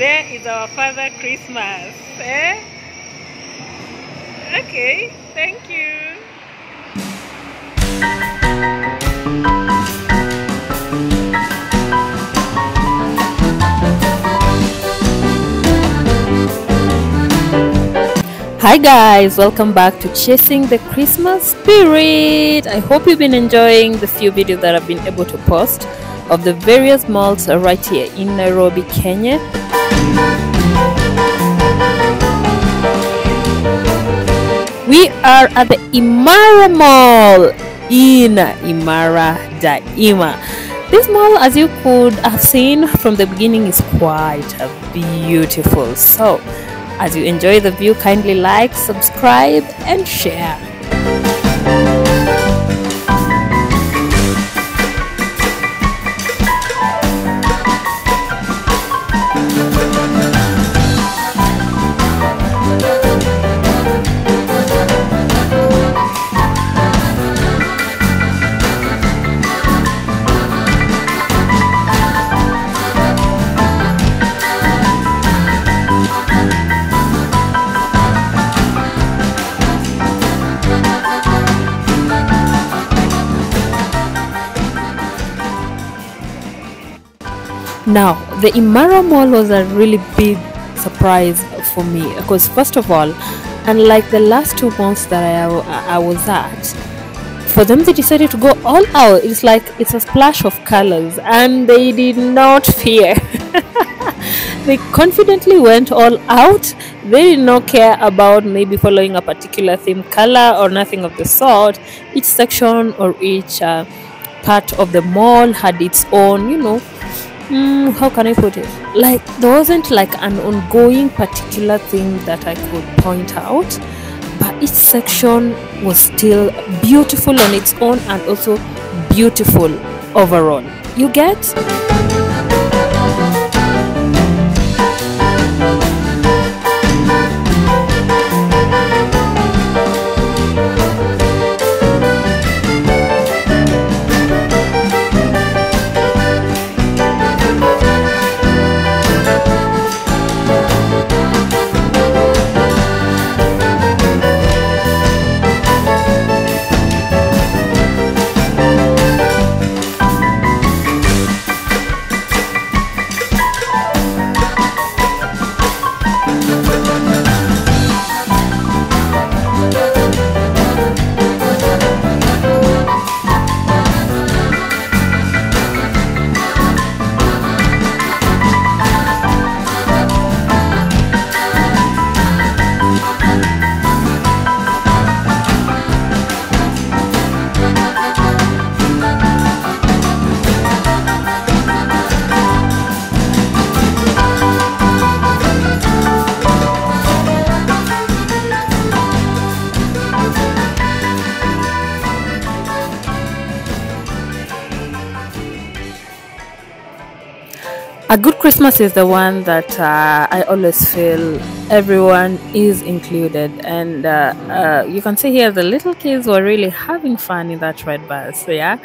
There is our Father Christmas. Eh? Okay, thank you. Hi guys, welcome back to Chasing the Christmas Spirit. I hope you've been enjoying the few videos that I've been able to post of the various malls right here in Nairobi, Kenya. We are at the Imaara Mall in Imaara, Daima. This mall, as you could have seen from the beginning, is quite beautiful. So as you enjoy the view, kindly like, subscribe and share. Now, the Imaara Mall was a really big surprise for me because, first of all, unlike the last 2 months that I was at, for them they decided to go all out. It's like it's a splash of colors, and they did not fear. They confidently went all out. They did not care about maybe following a particular theme color or nothing of the sort. Each section or each part of the mall had its own, how can I put it? Like, there wasn't like an ongoing particular thing that I could point out, but each section was still beautiful on its own and also beautiful overall. You get? A good Christmas is the one that I always feel everyone is included, and you can see here the little kids were really having fun in that red bus, yeah.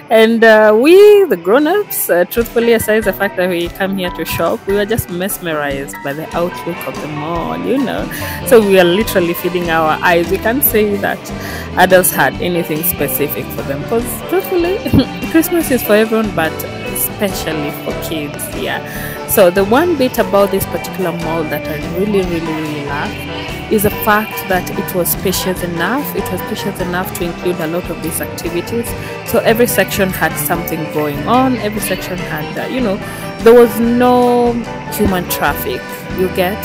And we, the grown-ups, truthfully, aside the fact that we come here to shop, we were just mesmerized by the outlook of the mall, So we are literally feeding our eyes. We can't say that adults had anything specific for them, because truthfully, Christmas is for everyone, but especially for kids. Yeah, so the one bit about this particular mall that I really love is the fact that it was spacious enough. It was spacious enough to include a lot of these activities. So every section had something going on. Every section had there was no human traffic, you get.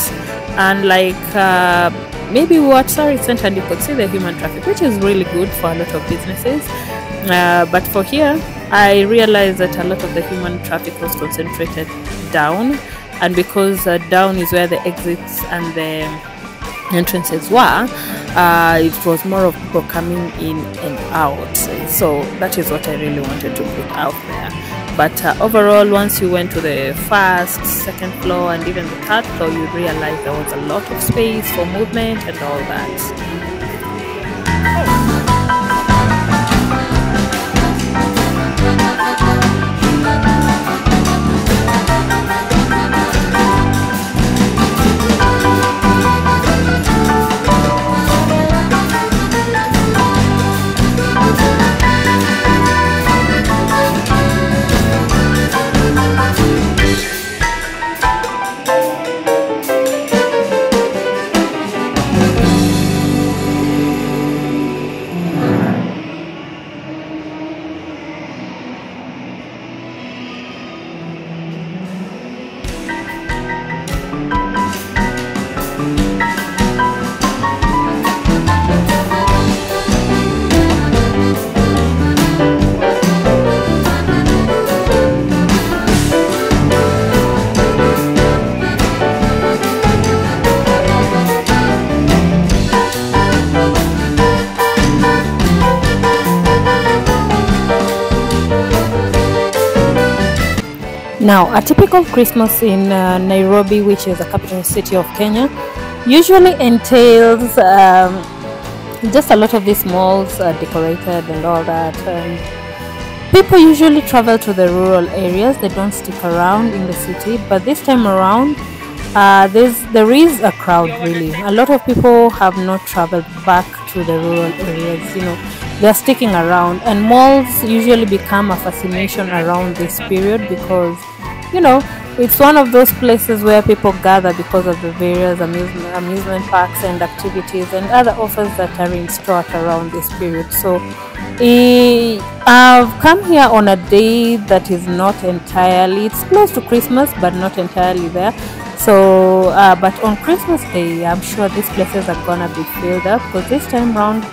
And like maybe we were at Surrey Center and you could see the human traffic, which is really good for a lot of businesses, but for here I realized that a lot of the human traffic was concentrated down, and because down is where the exits and the entrances were, it was more of people coming in and out. So that is what I really wanted to put out there. But overall, once you went to the first, second floor and even the third floor, you realize there was a lot of space for movement and all that. Now, a typical Christmas in Nairobi, which is the capital city of Kenya, usually entails just a lot of these malls are decorated and all that. People usually travel to the rural areas, they don't stick around in the city, but this time around, there is a crowd really. A lot of people have not traveled back to the rural areas, they're sticking around, and malls usually become a fascination around this period because you know it's one of those places where people gather because of the various amusement parks and activities and other offers that are in store around this period. So I've come here on a day that is not entirely, it's close to Christmas but not entirely there. So but on Christmas day I'm sure these places are gonna be filled up because this time round,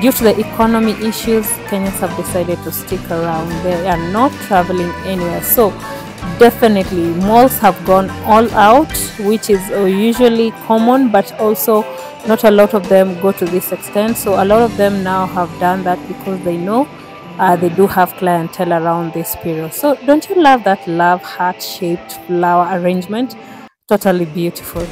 due to the economy issues, Kenyans have decided to stick around. They are not traveling anywhere. So definitely malls have gone all out, which is usually common, but also not a lot of them go to this extent. So a lot of them now have done that because they know they do have clientele around this period. So don't you love that love heart shaped flower arrangement? Totally beautiful.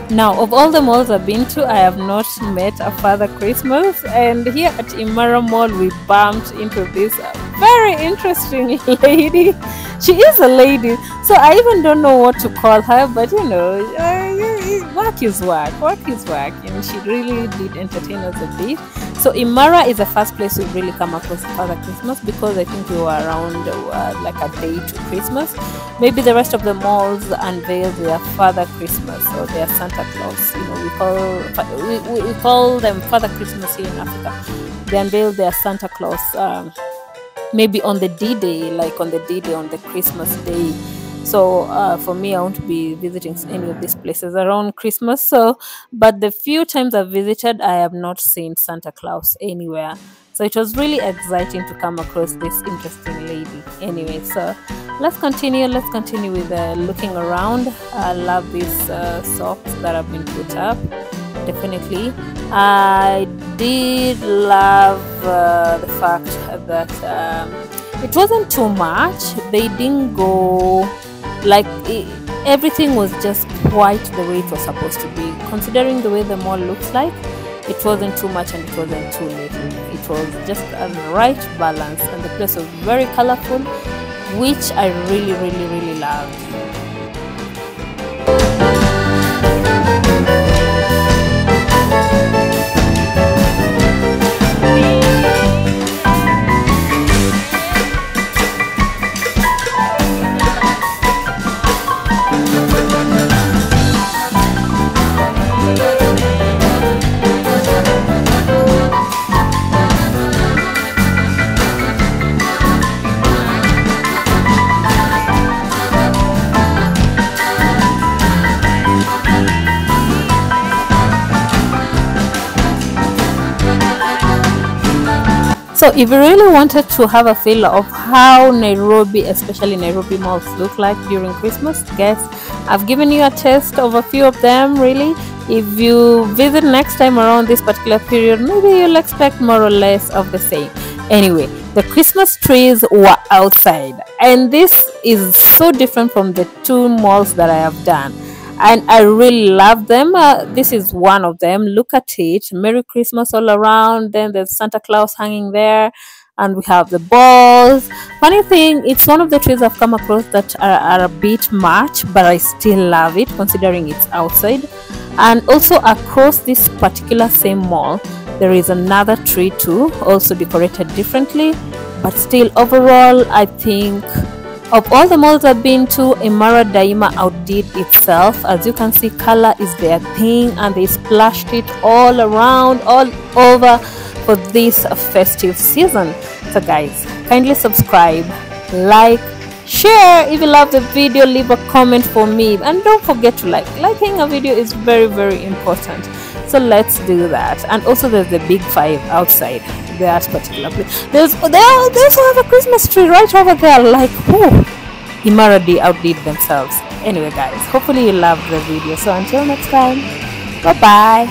Now, of all the malls I've been to, I have not met a Father Christmas. And here at Imaara Mall, we bumped into this very interesting lady. She is a lady, so I even don't know what to call her, but work is work. Work is work. And she really did entertain us a bit. So Imaara is the first place we've really come across Father Christmas because I think we were around like a day to Christmas. Maybe the rest of the malls unveil their Father Christmas or their Santa Claus. We call them Father Christmas here in Africa. They unveil their Santa Claus maybe on the D-Day, like on the D-Day on the Christmas day. So for me, I won't be visiting any of these places around Christmas. So, but the few times I've visited, I have not seen Santa Claus anywhere. So it was really exciting to come across this interesting lady. Anyway, so let's continue. Let's continue with looking around. I love these socks that have been put up. Definitely, I did love the fact that it wasn't too much. They didn't go everything was just quite the way it was supposed to be. Considering the way the mall looks like, it wasn't too much and it wasn't too little. It was just a right balance, and the place was very colorful, which I really, really, really loved. So if you really wanted to have a feel of how Nairobi, especially Nairobi malls, look like during Christmas, guess I've given you a taste of a few of them really. If you visit next time around this particular period, maybe you'll expect more or less of the same. Anyway, the Christmas trees were outside, and this is so different from the two malls that I have done. And I really love them. This is one of them. Look at it. Merry Christmas all around. Then there's Santa Claus hanging there. and we have the balls. Funny thing, it's one of the trees I've come across that are a bit much, but I still love it considering it's outside. And also across this particular same mall, there is another tree too, also decorated differently, but still overall I think of all the malls I've been to, Imaara Daima outdid itself. As you can see, color is their thing and they splashed it all around, all over for this festive season. So guys, kindly subscribe, like, share. If you love the video, leave a comment for me, and don't forget to liking a video is very important. So let's do that. And also there's the big five outside that particular place. They also have a Christmas tree right over there. Like, whoo, Imaara outdid themselves. Anyway guys, hopefully you loved the video. So until next time, bye bye.